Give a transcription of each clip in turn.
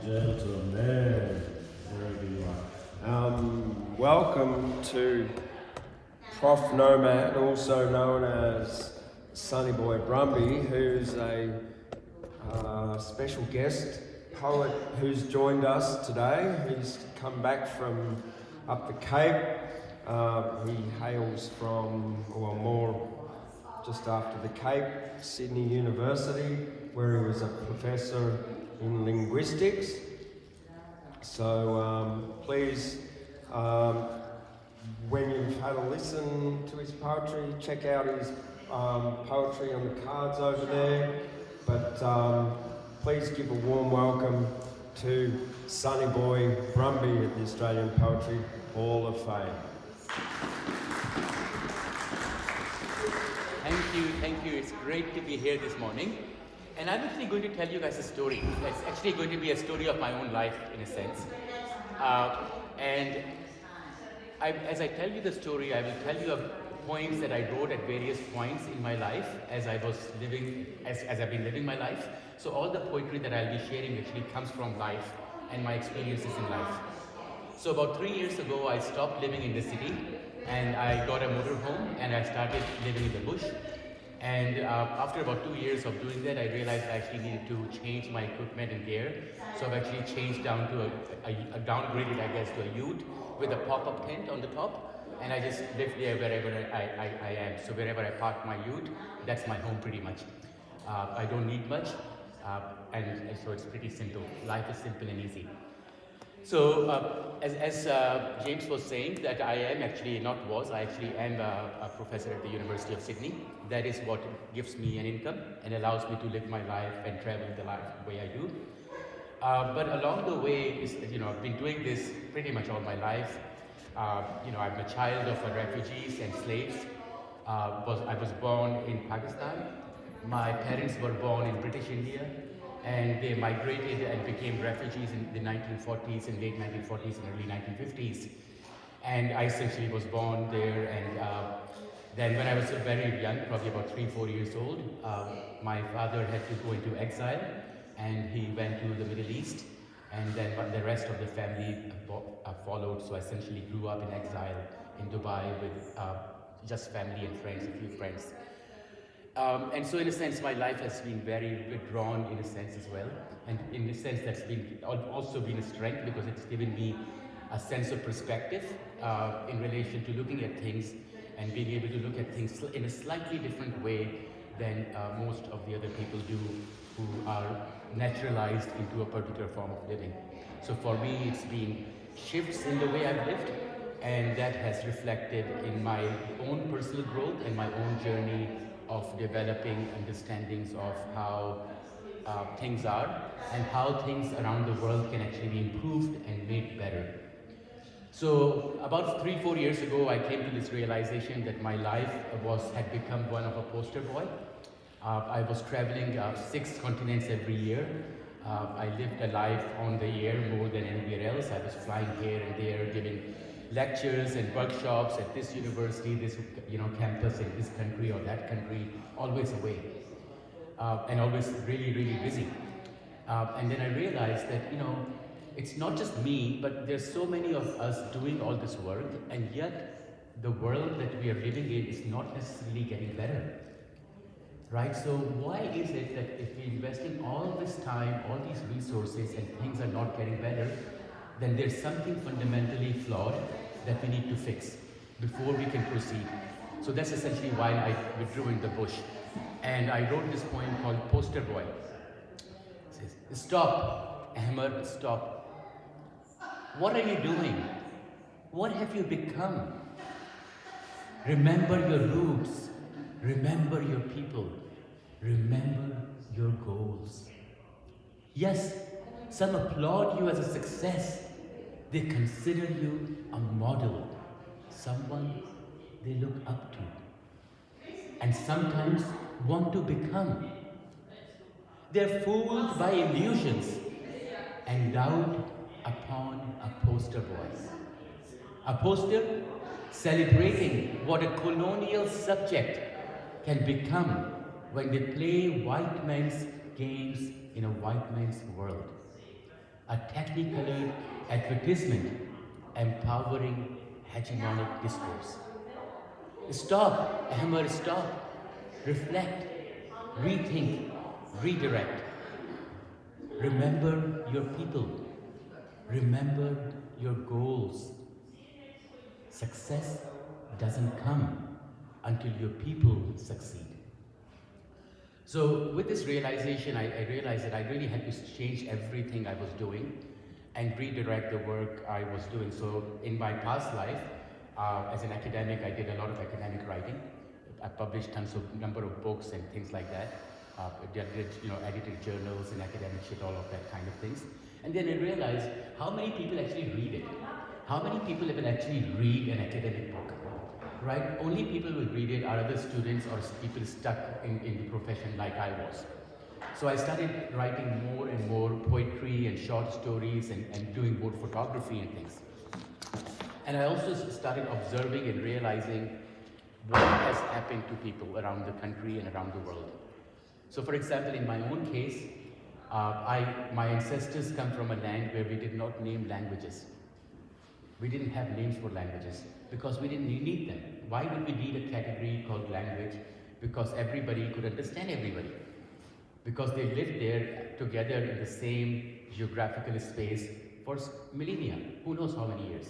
gentlemen, wherever you are. Welcome to Prof Nomad, also known as Sonny Boy Brumby, who's a special guest poet who's joined us today. He's come back from up the Cape. He hails from, or more just after the Cape, Sydney University, where he was a professor in linguistics. So please, when you've had a listen to his poetry, check out his poetry on the cards over there. But please give a warm welcome to Sonny Boy Brumby at the Australian Poetry Hall of Fame. Thank you. It's great to be here this morning. And I'm actually going to tell you guys a story. It's actually going to be a story of my own life, in a sense. As I tell you the story, I will tell you poems that I wrote at various points in my life as I've been living my life. So all the poetry that I'll be sharing actually comes from life and my experiences in life. So about 3 years ago, I stopped living in the city and I got a motorhome and I started living in the bush. And after about 2 years of doing that, I realized I actually needed to change my equipment and gear. So I've actually changed down to downgraded, I guess, to a ute with a pop-up tent on the top. And I just live there wherever I am. So wherever I park my ute, that's my home pretty much. I don't need much, and so it's pretty simple. Life is simple and easy. So as James was saying, that I actually am a professor at the University of Sydney. That is what gives me an income and allows me to live my life and travel the way I do. But along the way, I've been doing this pretty much all my life. I'm a child of refugees and slaves. I was born in Pakistan. My parents were born in British India, and they migrated and became refugees in the 1940s and late 1940s and early 1950s. And I essentially was born there, and then when I was very young, probably about 3-4 years old, my father had to go into exile, and he went to the Middle East, and then the rest of the family followed. So I essentially grew up in exile in Dubai with just family and friends, a few friends. And so in a sense, my life has been very withdrawn in a sense as well. And in a sense, that's also been a strength because it's given me a sense of perspective in relation to looking at things and being able to look at things in a slightly different way than most of the other people do who are naturalized into a particular form of living. So for me, it's been shifts in the way I've lived, and that has reflected in my own personal growth and my own journey of developing understandings of how things are and how things around the world can actually be improved and made better. So about 3-4 years ago, I came to this realization that my life had become one of a poster boy. I was traveling 6 continents every year. I lived a life on the air more than anywhere else. I was flying here and there, giving lectures and workshops at this university, this campus in this country or that country, always away, and always really, really busy. And then I realized that it's not just me, but there's so many of us doing all this work, and yet the world that we are living in is not necessarily getting better. Right? So why is it that if we're investing all this time, all these resources, and things are not getting better, then there's something fundamentally flawed that we need to fix before we can proceed. So that's essentially why I withdrew in the bush. And I wrote this poem called Poster Boy. It says, "Stop, Ahmed, stop. What are you doing? What have you become? Remember your roots. Remember your people. Remember your goals. Yes, some applaud you as a success. They consider you a model, someone they look up to, and sometimes want to become. They're fooled by illusions and doubt upon a poster boy. A poster celebrating what a colonial subject can become when they play white man's games in a white man's world. a technicolored advertisement empowering hegemonic discourse. Stop, Ahmed, stop. Reflect, rethink, redirect. Remember your people. Remember your goals. Success doesn't come until your people succeed. So with this realization, I realized that I really had to change everything I was doing and redirect the work I was doing. So in my past life, as an academic, I did a lot of academic writing. I published number of books and things like that. I did, edited journals and academic shit, all of that kind of things. And then I realized how many people actually read it. How many people will actually read an academic book? Right? Only people will read it are other students or people stuck in the profession like I was. So I started writing more and more poetry and short stories and doing more photography and things. And I also started observing and realizing what has happened to people around the country and around the world. So for example, in my own case, my ancestors come from a land where we did not name languages. We didn't have names for languages because we didn't need them. Why would we need a category called language? Because everybody could understand everybody. Because they lived there together in the same geographical space for millennia, who knows how many years.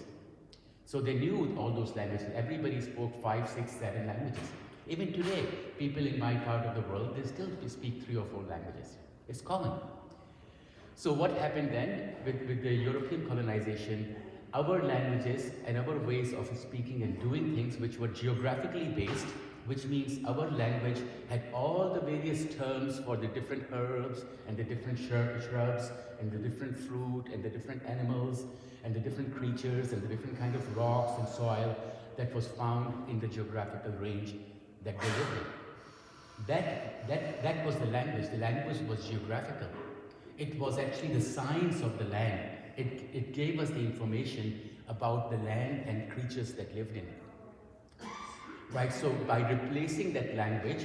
So they knew all those languages. Everybody spoke 5, 6, 7 languages. Even today, people in my part of the world, they still speak 3 or 4 languages. It's common. So what happened then with the European colonization, our languages and our ways of speaking and doing things which were geographically based, which means our language had all the various terms for the different herbs and the different shrubs and the different fruit and the different animals and the different creatures and the different kind of rocks and soil that was found in the geographical range that they lived in. That was the language. The language was geographical. It was actually the science of the land. It gave us the information about the land and creatures that lived in it. Right, so by replacing that language,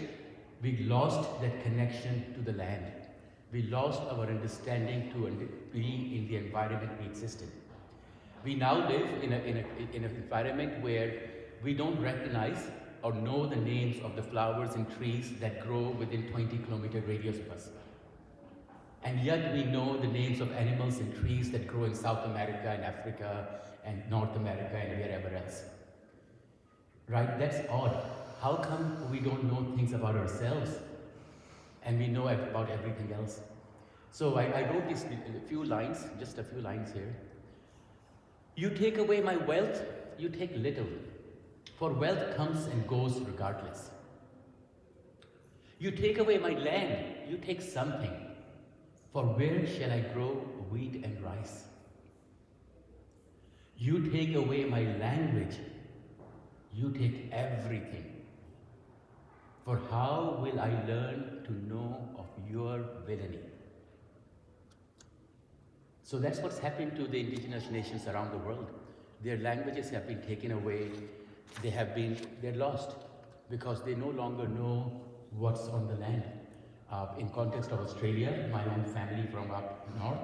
we lost that connection to the land. We lost our understanding to be in the environment we existed. We now live in an environment where we don't recognize or know the names of the flowers and trees that grow within 20-kilometer radius of us. And yet we know the names of animals and trees that grow in South America and Africa and North America and wherever else. Right? That's odd. How come we don't know things about ourselves and we know about everything else? So I wrote these few lines, just a few lines here. You take away my wealth, you take little, for wealth comes and goes regardless. You take away my land, you take something, for where shall I grow wheat and rice? You take away my language, you take everything. For how will I learn to know of your villainy? So that's what's happened to the indigenous nations around the world. Their languages have been taken away. They're lost because they no longer know what's on the land. In context of Australia, my own family from up north,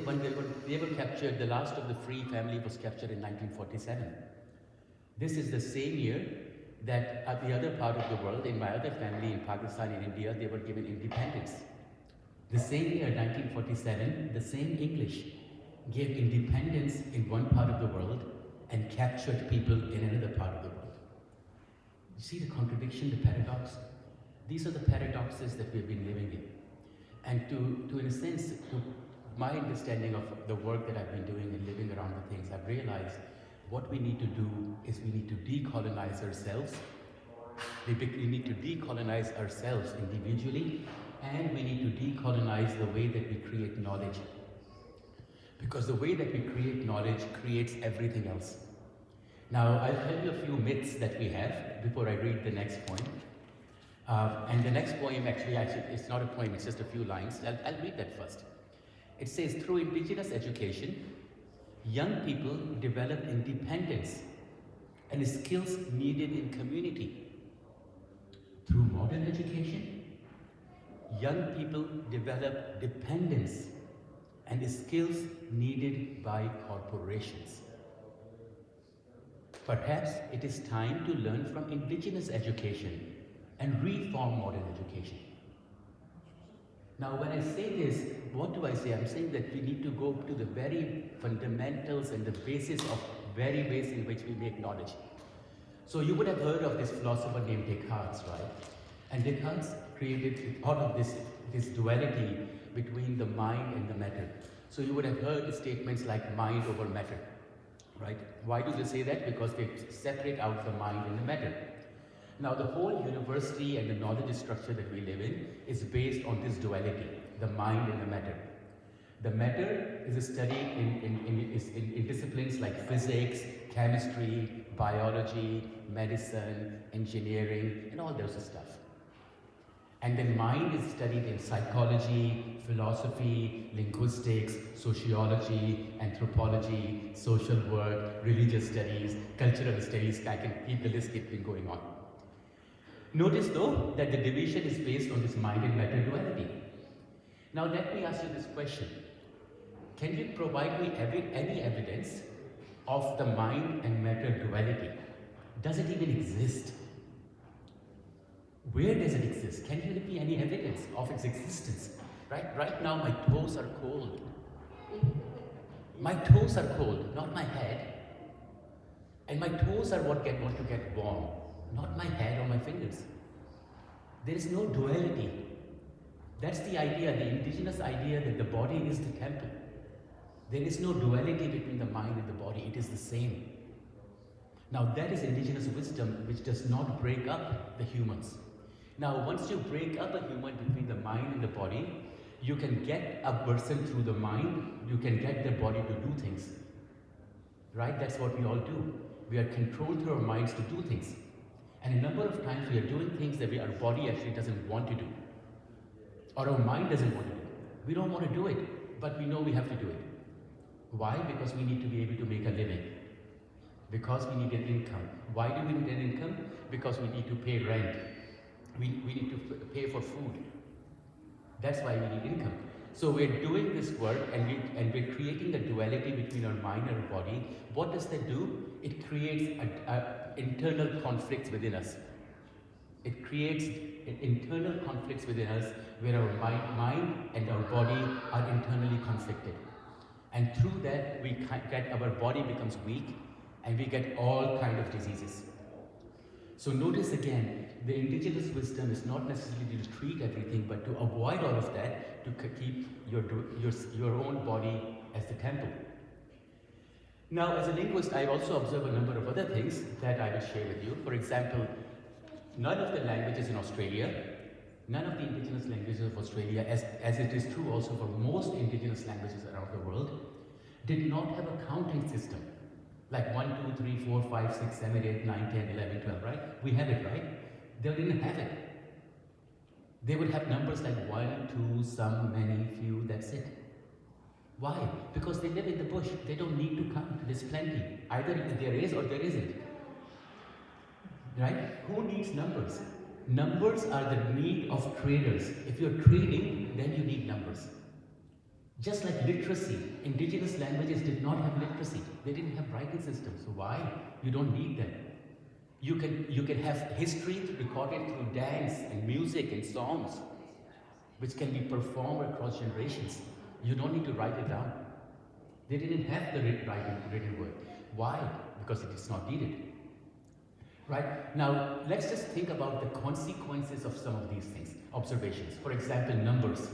when they were captured, the last of the free family was captured in 1947. This is the same year that at the other part of the world, in my other family in Pakistan and India, they were given independence. The same year, 1947, the same English gave independence in one part of the world and captured people in another part of the world. You see the contradiction, the paradox? These are the paradoxes that we've been living in. And to in a sense, to my understanding of the work that I've been doing and living around the things, I've realized what we need to do is we need to decolonize ourselves. We need to decolonize ourselves individually, and we need to decolonize the way that we create knowledge. Because the way that we create knowledge creates everything else. Now, I'll tell you a few myths that we have before I read the next poem. And the next poem actually, it's not a poem, it's just a few lines. I'll read that first. It says, through indigenous education, young people develop independence and skills needed in community. Through modern education, young people develop dependence and the skills needed by corporations. Perhaps it is time to learn from indigenous education and reform modern education. Now, when I say this, what do I say? I'm saying that we need to go to the very fundamentals and the basis of very ways in which we make knowledge. So you would have heard of this philosopher named Descartes, right? And Descartes thought of this duality between the mind and the matter. So you would have heard statements like mind over matter, right? Why do they say that? Because they separate out the mind and the matter. Now the whole university and the knowledge structure that we live in is based on this duality, the mind and the matter. The matter is studied in disciplines like physics, chemistry, biology, medicine, engineering, and all those stuff. And then mind is studied in psychology, philosophy, linguistics, sociology, anthropology, social work, religious studies, cultural studies. I can keep the list keeping going on. Notice though that the division is based on this mind and matter duality. Now let me ask you this question. Can you provide me any evidence of the mind and matter duality? Does it even exist? Where does it exist? Can you give me any evidence of its existence? Right now my toes are cold. My toes are cold, not my head. And my toes are what want to get warm, not my head or my fingers. There is no duality. That's the idea, the indigenous idea that the body is the temple. There is no duality between the mind and the body, it is the same. Now that is indigenous wisdom which does not break up the humans. Now once you break up a human between the mind and the body, you can get a person through the mind, you can get their body to do things. Right? That's what we all do. We are controlled through our minds to do things. And a number of times we are doing things that our body actually doesn't want to do. Or our mind doesn't want to do. We don't want to do it, but we know we have to do it. Why? Because we need to be able to make a living. Because we need an income. Why do we need an income? Because we need to pay rent. We need to pay for food. That's why we need income. So we're doing this work and we're creating a duality between our mind and our body. What does that do? It creates internal conflicts within us. It creates internal conflicts within us where our mind and our body are internally conflicted. And through that, our body becomes weak and we get all kinds of diseases. So notice again, the indigenous wisdom is not necessarily to treat everything, but to avoid all of that, to keep your own body as the temple. Now, as a linguist, I also observe a number of other things that I will share with you. For example, none of the languages in Australia, none of the indigenous languages of Australia, as it is true also for most indigenous languages around the world, did not have a counting system. Like 1, 2, 3, 4, 5, 6, 7, 8, 9, 10, 11, 12, right? We have it, right? They didn't have it. They would have numbers like 1, 2, some, many, few, that's it. Why? Because they live in the bush. They don't need to count. There's plenty. Either there is or there isn't. Right? Who needs numbers? Numbers are the need of traders. If you're trading, then you need numbers. Just like literacy, indigenous languages did not have literacy. They didn't have writing systems. So why? You don't need them. You can have history recorded through dance and music and songs, which can be performed across generations. You don't need to write it down. They didn't have the written word. Why? Because it is not needed. Right? Now, let's just think about the consequences of some of these things, observations. For example, numbers.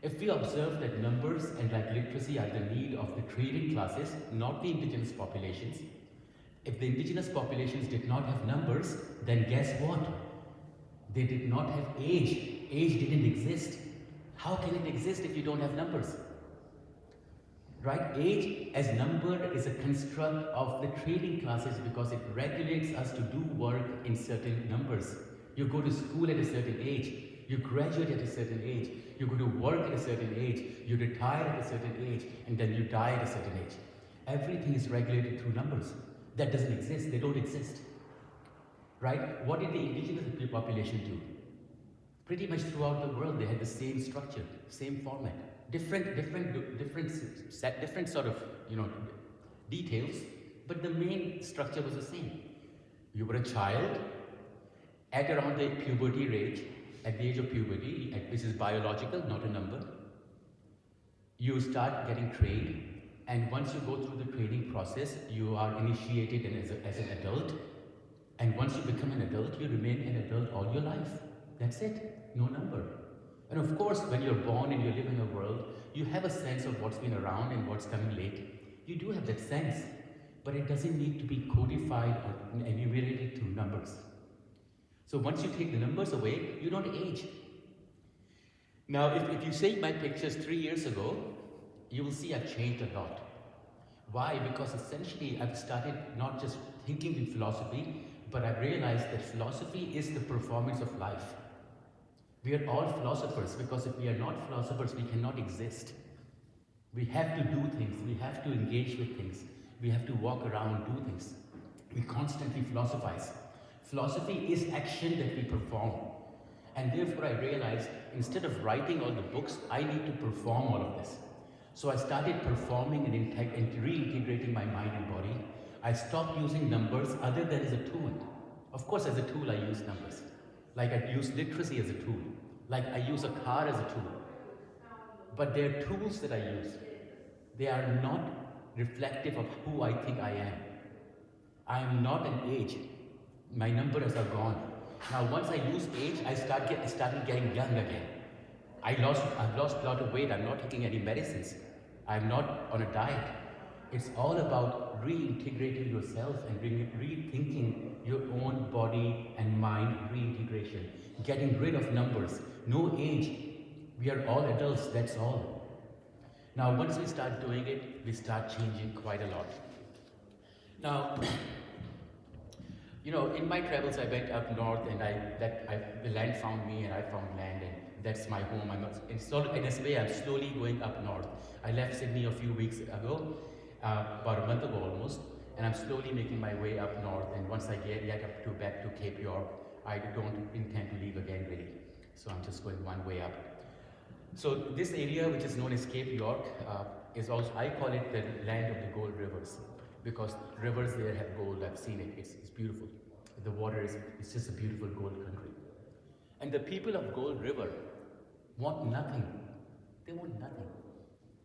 If we observe that numbers and like literacy are the need of the trading classes, not the indigenous populations, if the indigenous populations did not have numbers, then guess what? They did not have age. Age didn't exist. How can it exist if you don't have numbers? Right? Age as number is a construct of the trading classes because it regulates us to do work in certain numbers. You go to school at a certain age. You graduate at a certain age. You go to work at a certain age. You retire at a certain age. And then you die at a certain age. Everything is regulated through numbers. That doesn't exist. They don't exist. Right? What did the indigenous population do? Pretty much throughout the world, they had the same structure, same format. different sort of, details, but the main structure was the same. You were a child at around the puberty age, at the age of puberty, which is biological, not a number. You start getting trained, and once you go through the training process, you are initiated as an adult. And once you become an adult, you remain an adult all your life. That's it, no number. And of course, when you're born and you live in a world, you have a sense of what's been around and what's coming late. You do have that sense, but it doesn't need to be codified or enumerated through numbers. So once you take the numbers away, you don't age. Now, if you see my pictures 3 years ago, you will see I've changed a lot. Why? Because essentially I've started not just thinking in philosophy, but I've realized that philosophy is the performance of life. We are all philosophers, because if we are not philosophers, we cannot exist. We have to do things, we have to engage with things, we have to walk around and do things. We constantly philosophize. Philosophy is action that we perform. And therefore I realized, instead of writing all the books, I need to perform all of this. So I started performing and reintegrating my mind and body. I stopped using numbers other than as a tool. Of course, as a tool I use numbers. Like I use literacy as a tool. Like I use a car as a tool. But they're tools that I use. They are not reflective of who I think I am. I am not an age. My numbers are gone. Now once I lose age, I started getting young again. I've lost a lot of weight. I'm not taking any medicines. I'm not on a diet. It's all about reintegrating yourself and rethinking your own body and mind reintegration. Getting rid of numbers. No age. We are all adults, that's all. Now once we start doing it, we start changing quite a lot. Now, in my travels, I went up north, and the land found me, and I found land, and that's my home. In this way, I'm slowly going up north. I left Sydney a few weeks ago, about a month ago almost, and I'm slowly making my way up north. And once I get back to Cape York, I don't intend to leave again, really. So I'm just going one way up. So this area, which is known as Cape York, is also, I call it the land of the gold rivers, because rivers there have gold. I've seen it. It's beautiful. The water it's just a beautiful gold country. And the people of Gold River want nothing. They want nothing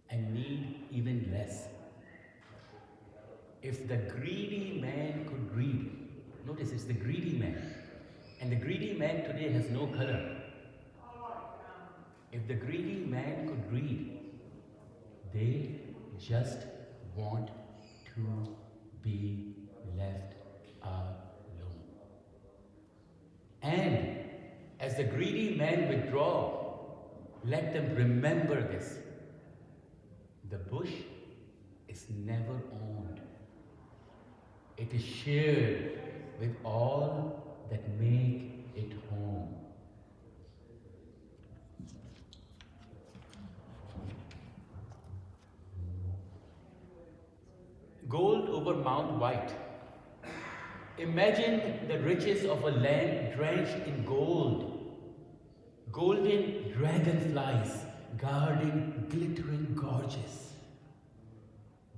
and need even less. If the greedy man could greed, notice it's the greedy man, and the greedy man today has no color. If the greedy man could greed, they just want to be left alone. And as the greedy men withdraw, let them remember this. The bush is never owned. It is shared with all that make it home. Gold over Mount White. Imagine the riches of a land drenched in gold. Golden dragonflies guarding glittering gorges.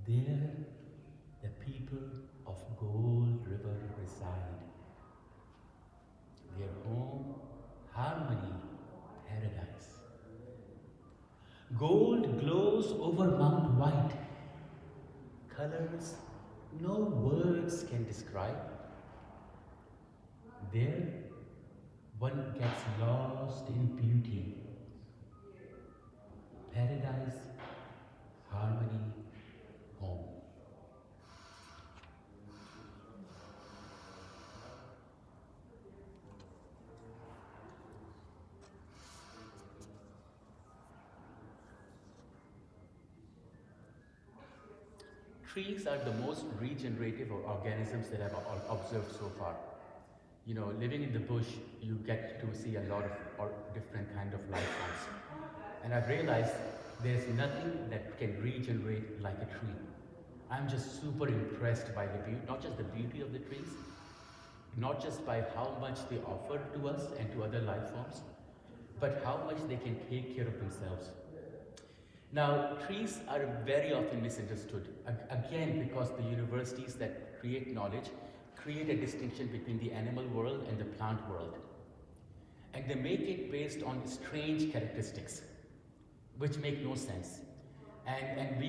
There, the people of Gold River reside. Their home, harmony, paradise. Gold glows over Mount White. Colors no words can describe. There, one gets lost in beauty. Paradise, harmony, home. Trees are the most regenerative organisms that I've observed so far. Living in the bush, you get to see a lot of different kind of life forms. And I've realized there's nothing that can regenerate like a tree. I'm just super impressed by the beauty, not just the beauty of the trees, not just by how much they offer to us and to other life forms, but how much they can take care of themselves. Now, trees are very often misunderstood, again because the universities that create knowledge create a distinction between the animal world and the plant world. And they make it based on strange characteristics, which make no sense. And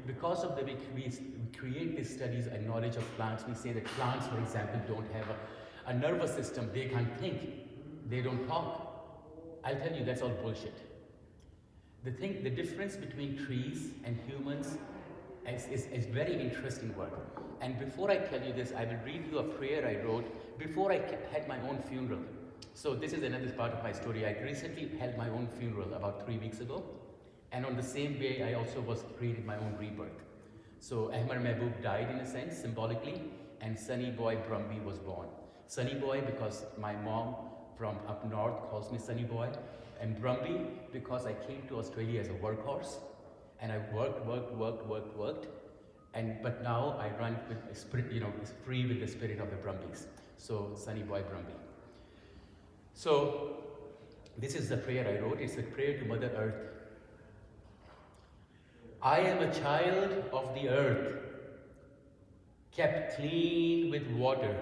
because of the way we create these studies and knowledge of plants, we say that plants, for example, don't have a nervous system, they can't think, they don't talk. I'll tell you, that's all bullshit. The difference between trees and humans is very interesting work. And before I tell you this, I will read you a prayer I wrote before I had my own funeral. So this is another part of my story. I recently held my own funeral about 3 weeks ago. And on the same day, I also created my own rebirth. So Ahmed Mahboob died in a sense, symbolically, and Sunny Boy Brumby was born. Sunny Boy because my mom from up north calls me Sunny Boy, and Brumby because I came to Australia as a workhorse, and I worked, but now I run with a spirit, free with the spirit of the Brumbies. So Sunny Boy Brumby. So this is the prayer I wrote. It's a prayer to Mother Earth. I am a child of the earth, kept clean with water.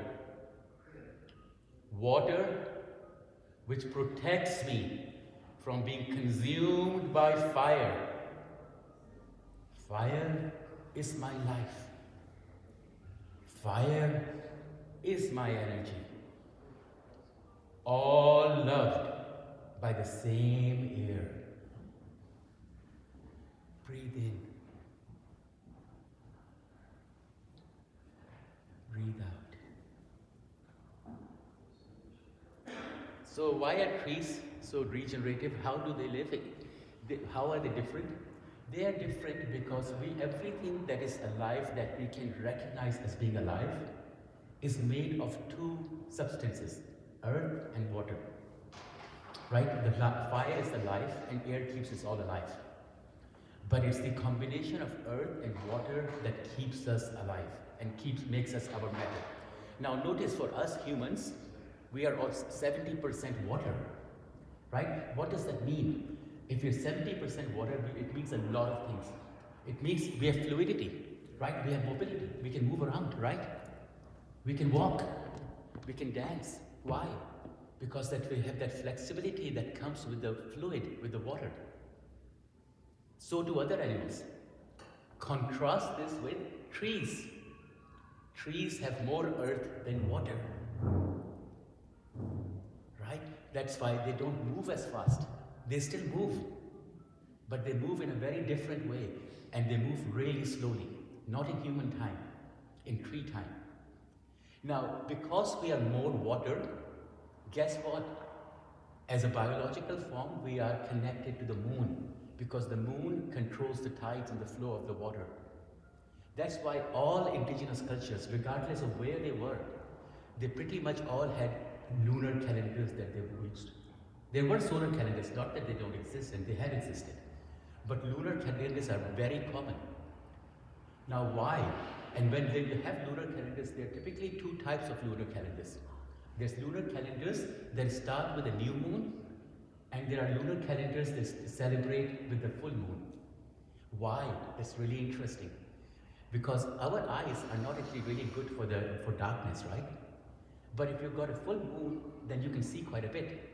Water which protects me from being consumed by fire. Fire is my life. Fire is my energy. All loved by the same air. Breathe in. Breathe out. So why are trees so regenerative? How do they live? How are they different? They are different because everything that is alive that we can recognize as being alive is made of two substances, earth and water. Right? The fire is the life and air keeps us all alive. But it's the combination of earth and water that keeps us alive and makes us our matter. Now notice for us humans, we are all 70% water, right? What does that mean? If you're 70% water, it means a lot of things. It means we have fluidity, right? We have mobility. We can move around, right? We can walk. We can dance. Why? Because we have that flexibility that comes with the fluid, with the water. So do other animals. Contrast this with trees. Trees have more earth than water. Right? That's why they don't move as fast. They still move. But they move in a very different way. And they move really slowly. Not in human time. In tree time. Now, because we are more water, guess what? As a biological form, we are connected to the moon. Because the moon controls the tides and the flow of the water. That's why all indigenous cultures, regardless of where they were, they pretty much all had lunar calendars that they used. There were solar calendars, not that they don't exist, and they have existed. But lunar calendars are very common. Now why? And when you have lunar calendars, there are typically two types of lunar calendars. There's lunar calendars that start with a new moon, and there are lunar calendars that celebrate with the full moon. Why? That's really interesting. Because our eyes are not actually really good for darkness, right? But if you've got a full moon, then you can see quite a bit.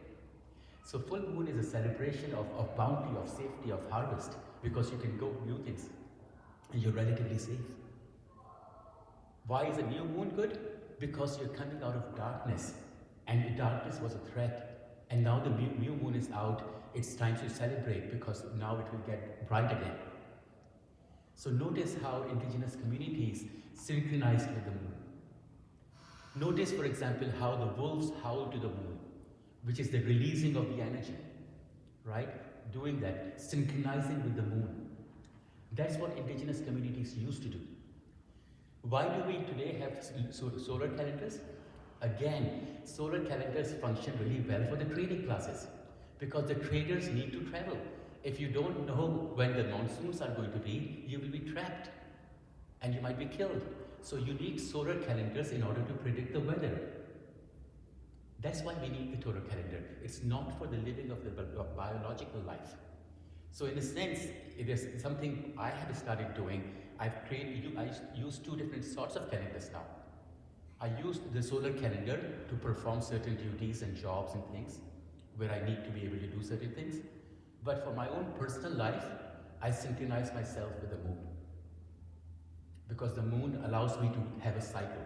So full moon is a celebration of bounty, of safety, of harvest, because you can go do things and you're relatively safe. Why is a new moon good? Because you're coming out of darkness, and the darkness was a threat. And now the new moon is out, it's time to celebrate because now it will get bright again. So notice how indigenous communities synchronized with the moon. Notice, for example, how the wolves howl to the moon, which is the releasing of the energy, right? Doing that, synchronizing with the moon. That's what indigenous communities used to do. Why do we today have solar calendars? Again, solar calendars function really well for the trading classes because the traders need to travel. If you don't know when the monsoons are going to be, you will be trapped and you might be killed. So you need solar calendars in order to predict the weather. That's why we need the solar calendar. It's not for the living of the biological life. So in a sense, it is something I have started doing. I use two different sorts of calendars now. I use the solar calendar to perform certain duties and jobs and things where I need to be able to do certain things. But for my own personal life, I synchronize myself with the moon. Because the moon allows me to have a cycle.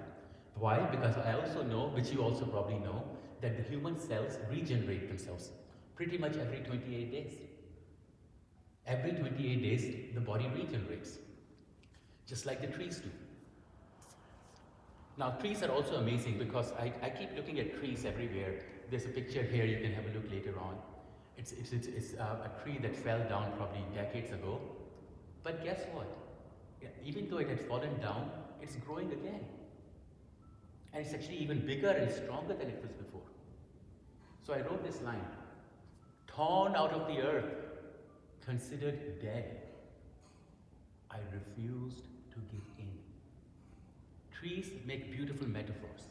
Why? Because I also know, which you also probably know, that the human cells regenerate themselves pretty much every 28 days. Every 28 days, the body regenerates, just like the trees do. Now, trees are also amazing because I keep looking at trees everywhere. There's a picture here, you can have a look later on. It's a tree that fell down probably decades ago. But guess what? Even though it had fallen down, it's growing again. And it's actually even bigger and stronger than it was before. So I wrote this line, torn out of the earth, considered dead, I refused to give in. Trees make beautiful metaphors.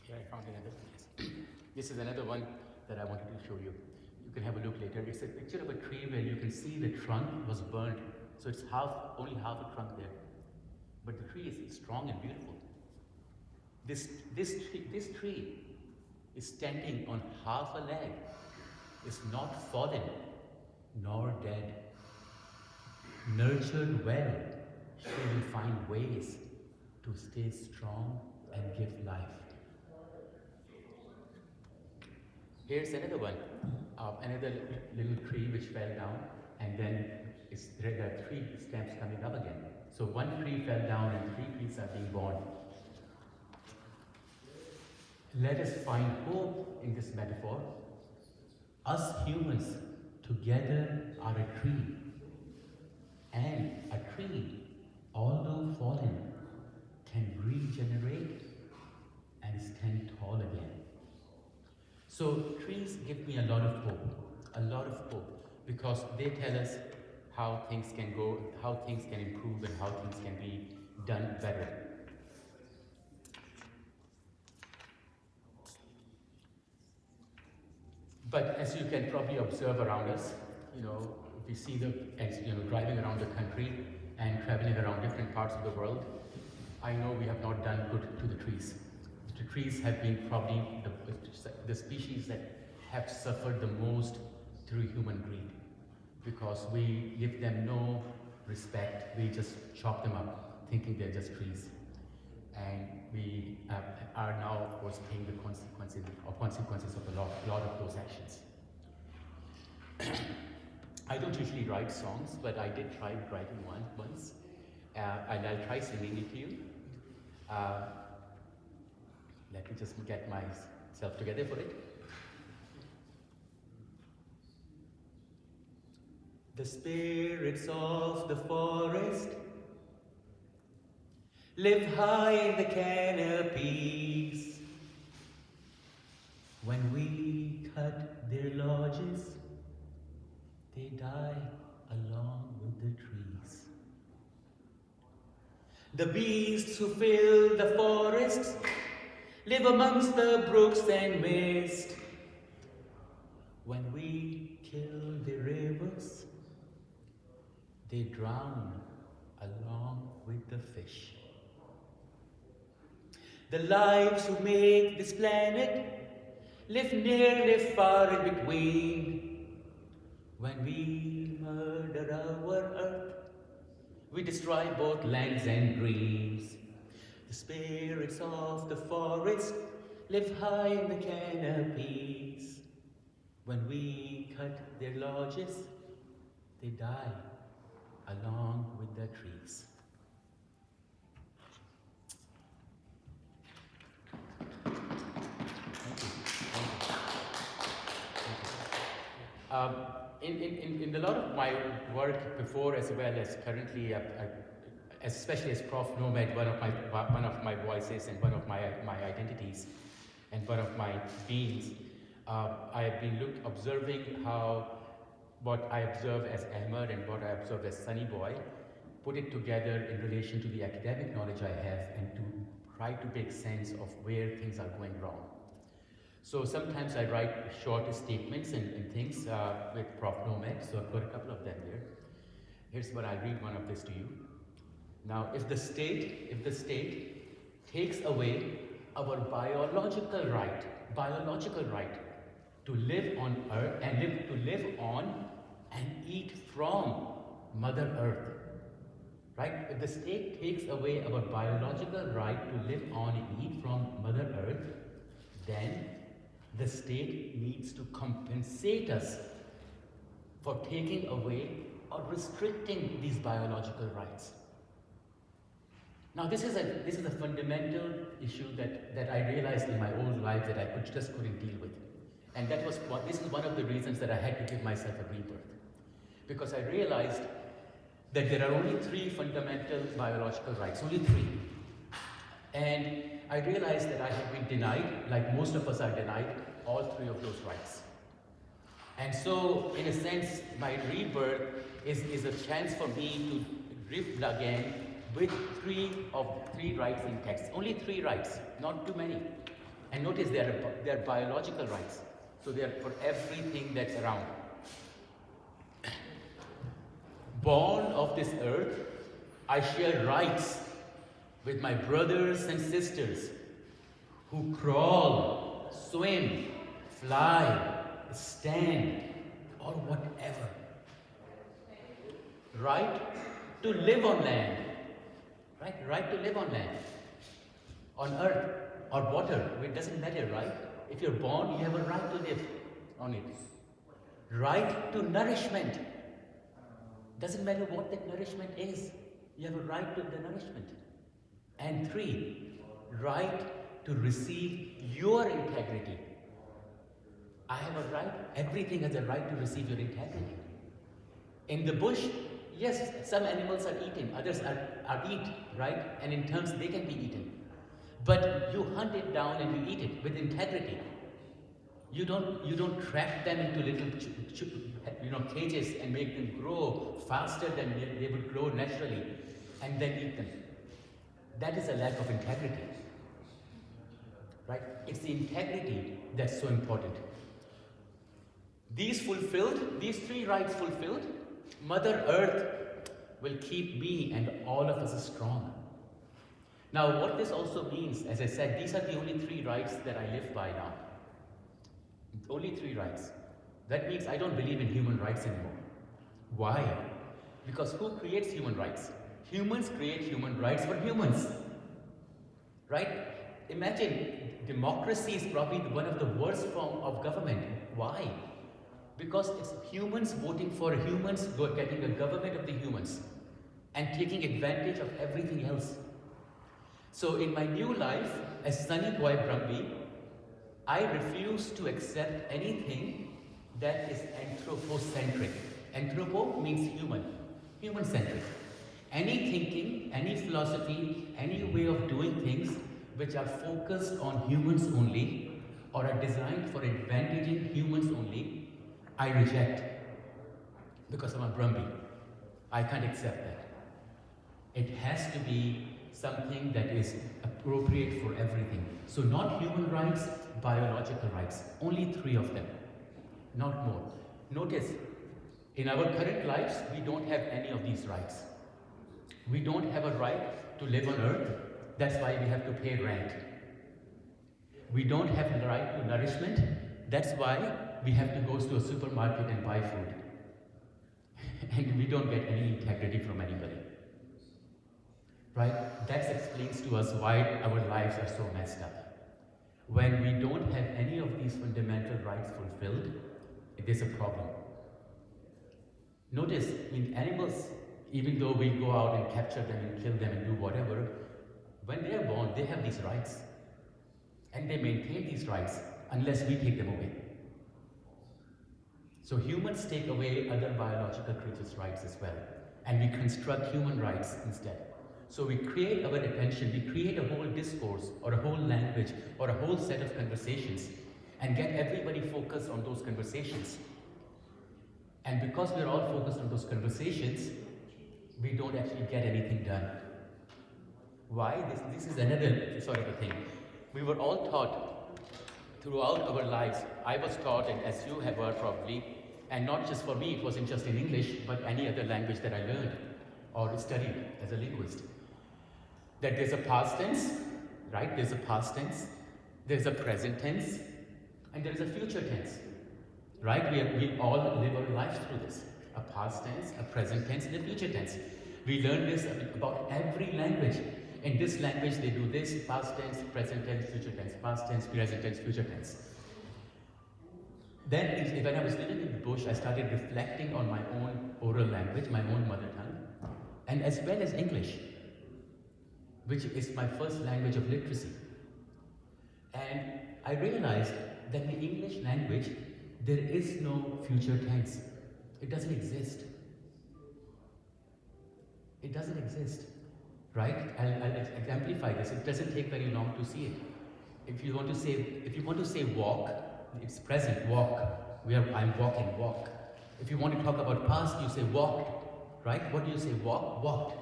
Here I found another place. This is another one that I wanted to show you. You can have a look later. It's a picture of a tree where you can see the trunk was burnt. So it's only half a trunk there. But the tree is strong and beautiful. This tree is standing on half a leg. It's not fallen, nor dead. Nurtured well, she will find ways to stay strong and give life. Here's another one, another little tree which fell down, and then there are three stems coming up again. So one tree fell down and three trees are being born. Let us find hope in this metaphor. Us humans together are a tree. And a tree, although fallen, can regenerate and stand tall again. So trees give me a lot of hope, because they tell us how things can go, how things can improve, and how things can be done better. But as you can probably observe around us, we see driving around the country and traveling around different parts of the world, I know we have not done good to the trees. The trees have been probably the species that have suffered the most through human greed, because we give them no respect. We just chop them up, thinking they're just trees. And we are now, of course, paying the consequences of a lot of those actions. I don't usually write songs, but I did try writing one once, and I'll try singing it to you. Let me just get myself together for it. The spirits of the forest live high in the canopies. When we cut their lodges, they die along with the trees. The beasts who fill the forests live amongst the brooks and mist. When we kill the rivers, they drown along with the fish. The lives who make this planet live near, live far in between. When we murder our earth, we destroy both lands and dreams. The spirits of the forest live high in the canopies. When we cut their lodges, they die along with the trees. in a lot of my work before as well as currently, especially as Prof Nomad, one of my voices and one of my identities and one of my beings, I have been observing how what I observe as Ahmed and what I observe as Sunny Boy, put it together in relation to the academic knowledge I have and to try to make sense of where things are going wrong. So sometimes I write short statements and things with Prof Nomad, so I've got a couple of them here. Here's what I'll read one of this to you. Now, if the state takes away our biological right to live on Earth and to live on and eat from Mother Earth, right? If the state takes away our biological right to live on and eat from Mother Earth, then the state needs to compensate us for taking away or restricting these biological rights. Now, this is a fundamental issue that I realized in my old life that I just couldn't deal with. And this is one of the reasons that I had to give myself a rebirth. Because I realized that there are only 3 fundamental biological rights, only 3. And I realized that I have been denied, like most of us are denied, all 3 of those rights. And so, in a sense, my rebirth is a chance for me to live again with 3 rights in text. Only 3 rights, not too many. And notice they are biological rights. So they are for everything that's around. Born of this earth, I share rights with my brothers and sisters who crawl, swim, fly, stand, or whatever. Right to live on land. Right to live on land. On earth or water, it doesn't matter, right? If you're born, you have a right to live on it. Right to nourishment. Doesn't matter what that nourishment is. You have a right to the nourishment. And 3, right to receive your integrity. I have a right, everything has a right to receive your integrity. In the bush, yes, some animals are eaten, others are eaten, right? And in terms, they can be eaten. But you hunt it down and you eat it with integrity. You don't trap them into little cages and make them grow faster than they would grow naturally and then eat them. That is a lack of integrity. Right? It's the integrity that's so important. These 3 rights fulfilled, Mother Earth will keep me and all of us strong. Now, what this also means, as I said, these are the only 3 rights that I live by now. Only 3 rights. That means I don't believe in human rights anymore. Why? Because who creates human rights? Humans create human rights for humans. Right? Imagine, democracy is probably one of the worst forms of government. Why? Because it's humans voting for humans, getting a government of the humans, and taking advantage of everything else. So in my new life, as Sunny Boy Brumby, I refuse to accept anything that is anthropocentric. Anthropo means human, human-centric. Any thinking, any philosophy, any way of doing things which are focused on humans only or are designed for advantaging humans only, I reject because I'm a Brumby. I can't accept that. It has to be something that is appropriate for everything. So not human rights, biological rights. Only 3 of them, not more. Notice, in our current lives, we don't have any of these rights. We don't have a right to live on earth. That's why we have to pay rent. We don't have the right to nourishment. That's why we have to go to a supermarket and buy food. And we don't get any integrity from anybody. Right? That explains to us why our lives are so messed up. When we don't have any of these fundamental rights fulfilled, it is a problem. Notice, in animals, even though we go out and capture them and kill them and do whatever, when they are born, they have these rights. And they maintain these rights unless we take them away. So humans take away other biological creatures' rights as well, and we construct human rights instead. So we create our attention, we create a whole discourse or a whole language or a whole set of conversations and get everybody focused on those conversations. And because we're all focused on those conversations, we don't actually get anything done. Why? This is another sort of a thing. We were all taught throughout our lives. I was taught, and as you have heard probably, and not just for me, it wasn't just in English, but any other language that I learned or studied as a linguist, that there's a past tense, right? There's a past tense, there's a present tense, and there's a future tense, right? We all live our lives through this. A past tense, a present tense, and a future tense. We learn this about every language. In this language, they do this: past tense, present tense, future tense, past tense, present tense, future tense. Then, when I was living in the bush, I started reflecting on my own oral language, my own mother tongue, and as well as English, which is my first language of literacy. And I realized that in the English language, there is no future tense. It doesn't exist. It doesn't exist. Right? I'll exemplify this. It doesn't take very long to see it. If you want to say walk, it's present, walk. I'm walking, walk. If you want to talk about past, you say walked. Right? What do you say? Walk, walked.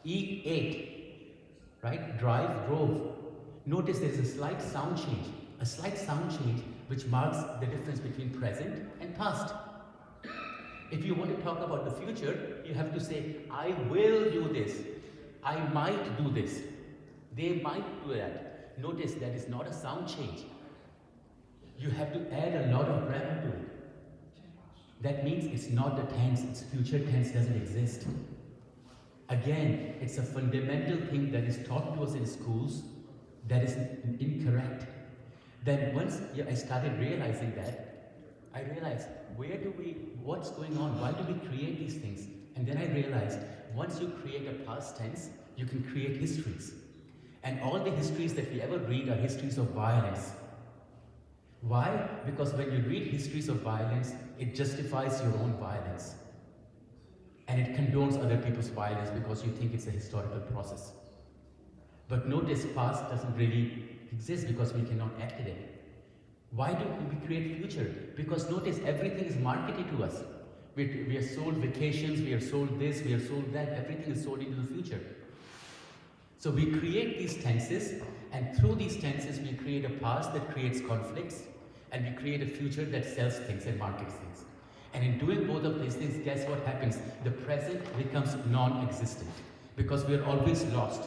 Eat, ate. Right? Drive, drove. Notice there is a slight sound change. A slight sound change which marks the difference between present and past. If you want to talk about the future, you have to say, I will do this. I might do this. They might do that. Notice that is not a sound change. You have to add a lot of grammar to it. That means it's not a tense, its future tense doesn't exist. Again, it's a fundamental thing that is taught to us in schools that is incorrect. Then once I started realizing that, I realized, what's going on? Why do we create these things? And then I realized, once you create a past tense, you can create histories. And all the histories that we ever read are histories of violence. Why? Because when you read histories of violence, it justifies your own violence. And it condones other people's violence because you think it's a historical process. But notice, past doesn't really exist because we cannot act in it. Why do we create future? Because notice, everything is marketed to us. We are sold vacations, we are sold this, we are sold that, everything is sold into the future. So we create these tenses, and through these tenses we create a past that creates conflicts, and we create a future that sells things and markets things. And in doing both of these things, guess what happens? The present becomes non-existent, because we are always lost.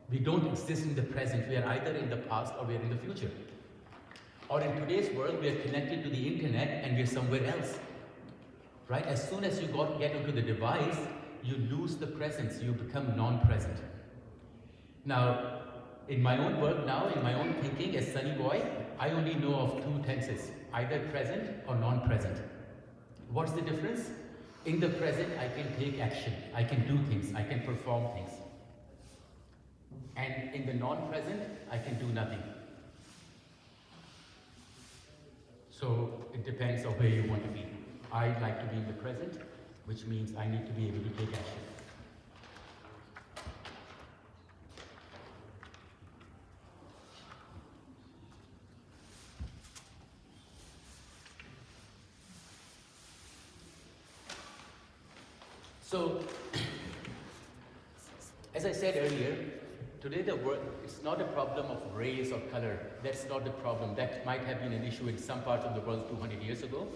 We don't exist in the present, we are either in the past or we are in the future. Or in today's world, we are connected to the internet and we are somewhere else. Right? As soon as you get onto the device, you lose the presence, you become non-present. Now, in my own work now, in my own thinking as Sunny Boy, I only know of two tenses, either present or non-present. What's the difference? In the present, I can take action, I can do things, I can perform things. And in the non-present, I can do nothing. So it depends on where you want to be. I like to be in the present, which means I need to be able to take action. So, as I said earlier, today the world, it's not a problem of race or color. That's not the problem. That might have been an issue in some parts of the world 200 years ago.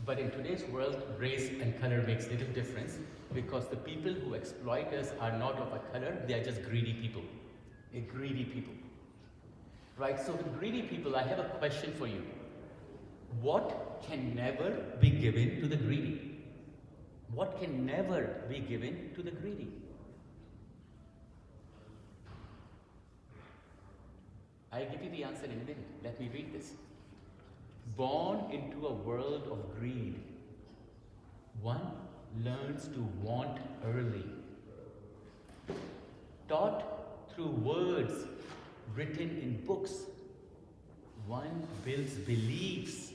But in today's world, race and color makes little difference, because the people who exploit us are not of a color, they are just greedy people. Greedy people. Right? So with greedy people, I have a question for you. What can never be given to the greedy? What can never be given to the greedy? I'll give you the answer in a minute. Let me read this. Born into a world of greed, one learns to want early. Taught through words written in books, one builds beliefs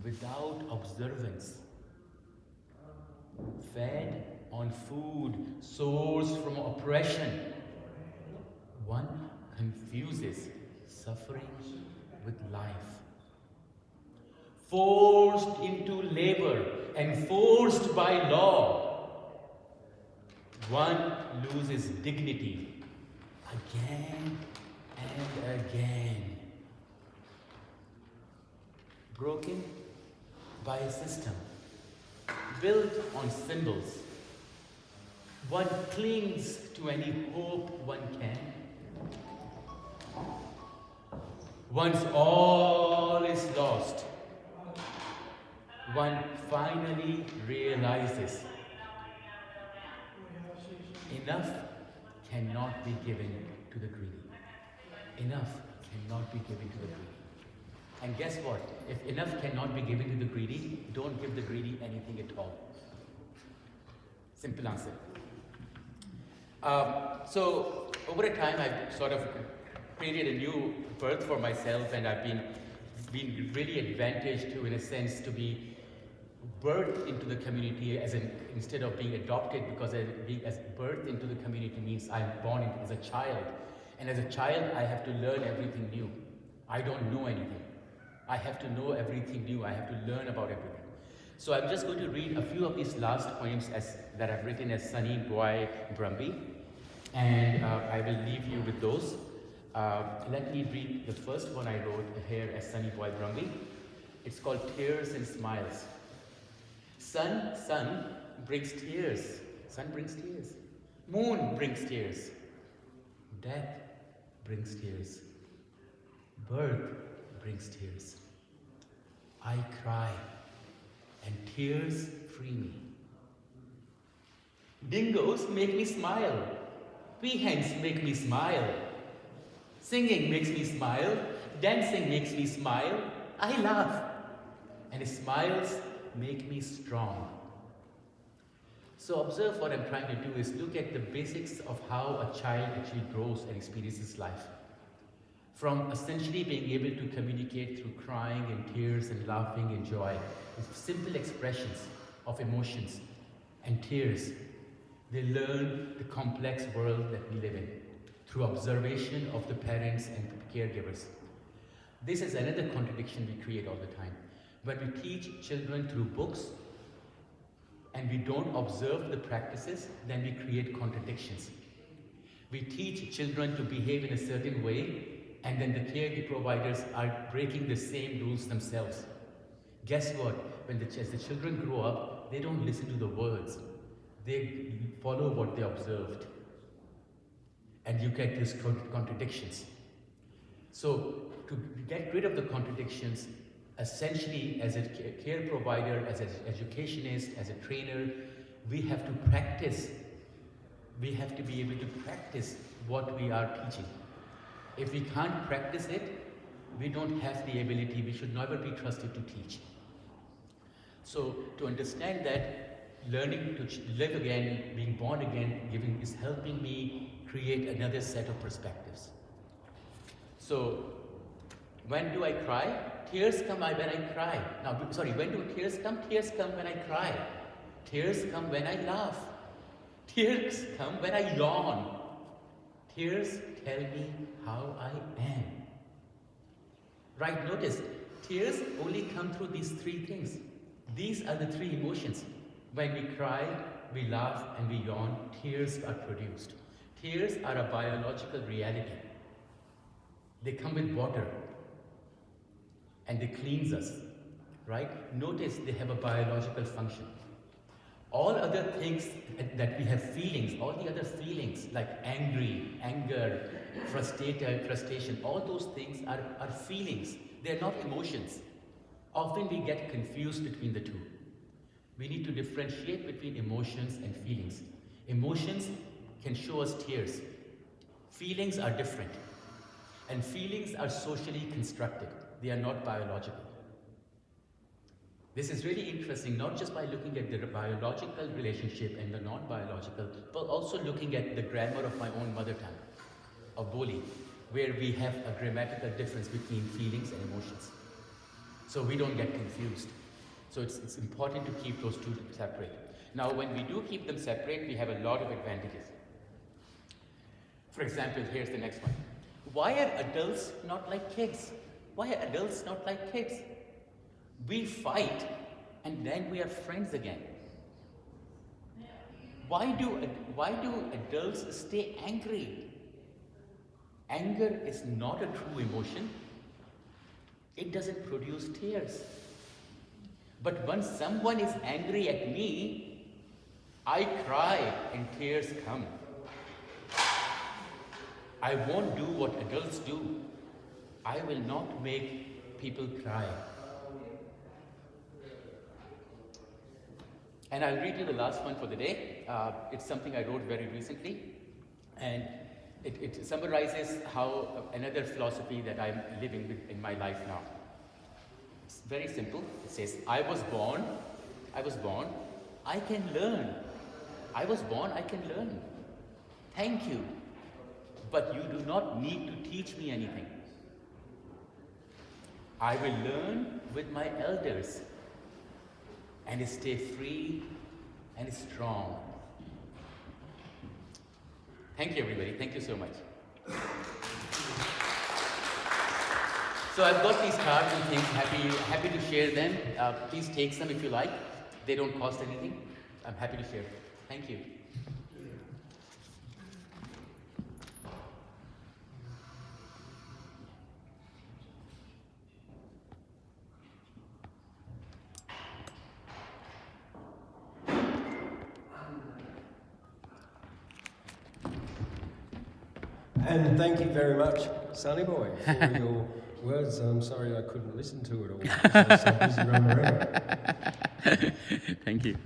without observance, fed on food sourced from oppression. One confuses suffering with life. Forced into labor and forced by law, one loses dignity again and again. Broken by a system built on symbols, one clings to any hope one can. Once all is lost, one finally realizes enough cannot be given to the greedy. Enough cannot be given to the greedy. And guess what? If enough cannot be given to the greedy, don't give the greedy anything at all. Simple answer. So over a time, I've sort of created a new birth for myself, and I've been really advantaged to, in a sense, to be birthed into the community instead of being adopted, because being as birthed into the community means I'm born as a child, and as a child I have to learn everything new. I don't know anything. I have to know everything new. I have to learn about everything. So I'm just going to read a few of these last poems that I've written as Sunny Boy Brumby, and I will leave you with those. Let me read the first one I wrote here as Sunny Boy Brumby. It's called Tears and Smiles. Sun brings tears. Sun brings tears. Moon brings tears. Death brings tears. Birth brings tears. I cry, and tears free me. Dingoes make me smile. Peahens make me smile. Singing makes me smile. Dancing makes me smile. I laugh, and smiles make me strong. So observe what I'm trying to do is look at the basics of how a child actually grows and experiences life. From essentially being able to communicate through crying and tears and laughing and joy, with simple expressions of emotions and tears, they learn the complex world that we live in through observation of the parents and caregivers. This is another contradiction we create all the time. When we teach children through books and we don't observe the practices, then we create contradictions. We teach children to behave in a certain way, and then the care providers are breaking the same rules themselves. Guess what? As the children grow up, they don't listen to the words. They follow what they observed. And you get these contradictions. So to get rid of the contradictions, essentially as a care provider, as an educationist, as a trainer, we have to practice. We have to be able to practice what we are teaching. If we can't practice it, we don't have the ability, we should never be trusted to teach. So to understand that, learning to live again, being born again, is helping me create another set of perspectives. So when do I cry? Tears come when I cry. When do tears come? Tears come when I cry. Tears come when I laugh. Tears come when I yawn. Tears tell me how I am. Right, notice, tears only come through these three things. These are the three emotions. When we cry, we laugh, and we yawn, tears are produced. Tears are a biological reality. They come with water, and they cleanse us, right? Notice they have a biological function. All other things that we have feelings, all the other feelings like anger, frustration, all those things are feelings. They're not emotions. Often we get confused between the two. We need to differentiate between emotions and feelings. Emotions can show us tears. Feelings are different. And feelings are socially constructed. They are not biological. This is really interesting, not just by looking at the biological relationship and the non-biological, but also looking at the grammar of my own mother tongue, of Boli, where we have a grammatical difference between feelings and emotions. so we don't get confused. So it's important to keep those two separate. Now, when we do keep them separate, we have a lot of advantages. For example, here's the next one. Why are adults not like kids? Why are adults not like kids? We fight and then we are friends again. Why do adults stay angry? Anger is not a true emotion. It doesn't produce tears. But when someone is angry at me, I cry and tears come. I won't do what adults do. I will not make people cry. And I'll read you the last one for the day. It's something I wrote very recently. And it summarizes how another philosophy that I'm living with in my life now. It's very simple. It says, I was born, I can learn. I was born, I can learn. Thank you. But you do not need to teach me anything. I will learn with my elders and stay free and strong. Thank you, everybody. Thank you so much. So I've got these cards and things, happy to share them. Please take some if you like. They don't cost anything. I'm happy to share them. Thank you. And thank you very much, Sonny Boy, for your words. I'm sorry I couldn't listen to it all because I was so busy running around. Thank you.